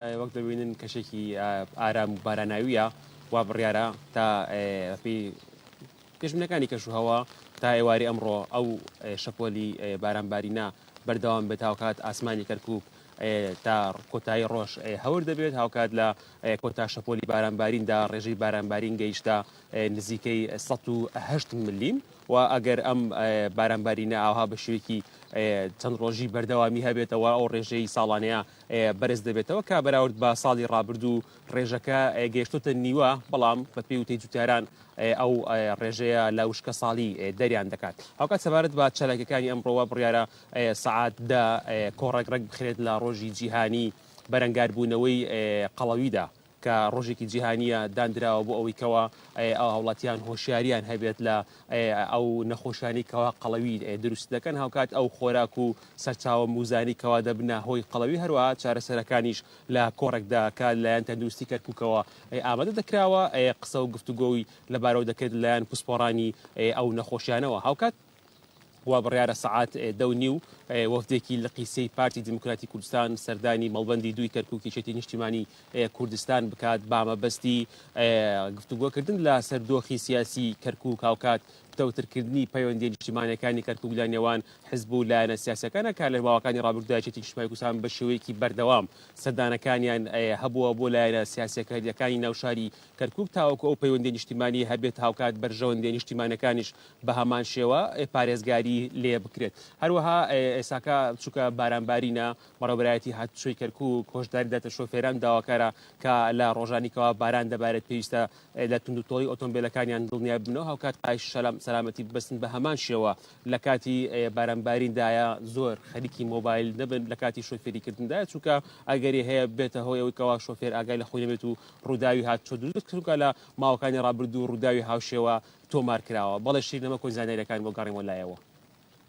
وەک دەبینن کەشێکی ئارام باراناویە وا بڕیارە تا پێشبینەکانی کەشوهەوا تا ئێواری ئەمڕۆ ئەو شەپۆلی بارانبارینە بەردەوام بێت هاوکات ئاسمانی کەرکووک تا کۆتایی ڕۆژ هەور دەبێت هاوکات لە کۆتا شەپۆلی بارانباریندا ڕێژەی بارانبارین گەیشتە نزیکەی 108 ملیم و ئەگەر ئەم بارانبارینە ئاها بە شوێکی چەند ڕۆژی بەردەوامی هەبێتەوە ئەو ڕێژەی ساڵانەیە بەرز دەبێتەوە کا بەراورد بە ساڵی ڕابردوو ڕێژەکە گەیشتوتە نیوە بەڵام بە پێی وتەی جوتیاران ئەو ڕێژەیە لە وشکە ساڵی دەریان دەکات هاوکات سەبارەت بە چالاکەکانی ئەمڕۆوە بڕیارە سەعات دە کۆڕێک بخرێت لە ڕۆژی جیهانی بەرەنگاربوونەوەی قەڵەویدا کە ڕۆژێکی جیهانیە دانراوە بۆ ئەوەی کەوە ئەو هەوڵاتیان هۆشیاریان هەبێت لە ئەو نەخۆشانی کەوا قەڵەوی دروست دەکەن هاوکات ئەو خۆراک و سەرچاوە موزانی کەوا دەبنە هۆی قەڵەوی هەروە چارەسەرەکانیش لە کۆڕێکدا کە لایەن تەندروستی کەرکووکەوە ئامادە دەکراوە قسە و گفتوگۆی لەبارەوە دەکرێت لایەن پسپۆڕانی ئەو نەخۆشیانەوە هاوکات وا بڕیارە سەعات 2:30 وەفدێکی لە قیسەی پارتی دیموکراتی کوردستان سەردانی مەڵبەندی دووی کەرکووک کێشێتی نیشتیمانی کوردستان بکات بامەبەستی گفتوگۆکردن لە سەردۆخی سیاسی کەرکووک هاوکات دەوترکردنی پەیوەندی نیشتیمانیەکانی کەرکووک لە نێوان حزب و لایەنە سیاسەکانە کار لە باوەکانی ڕابردوودا یەکێتی نیشتیمانی کوردستان بە شێوەیەکی بەردەوام سەردانەکانیان هەبووە بۆ لایەنە سیاسەکانی ناوشاری کەرکووک تاوەکو ئەو پەیوەندی نیشتیمانی هەبێت هاوکات بەرژەوەندی نیشتیمانەکانیش بە هەمان شێوە پارێزگاری لێ بکرێت هەروەها ئێساکە بچووکە بارانبارینە بەڕێوەبەرایەتی هاتوچۆی کەرکووک هۆشداری داتە شۆفێران داواکارە کە لە ڕۆژانێکەوە باران دەبارێت پێویستە لە توندوتۆڵی ئۆتۆمبیلەکانیان دڵنیا بنەوە هاوکات پاش سەلامەتی ببەستن بە هەمان شێوە لە کاتی بارانباریندایە زۆر خەریکی مۆبایل نەبن لە کاتی شۆفێریکردندا چووکە ئەگەری هەیە بێتە هۆی ئەوەی کەوا شۆفێر ئاگای لە خۆی نەبێت و ڕووداوی هاتوچۆ دروست کردوکە لە ماوەکانی ڕابردوو ڕووداوی هاوشێوە تۆمار کراوە بەڵێ شیر لەمە کۆی زانایرەکان بۆ گەڕێمەوە لایەوە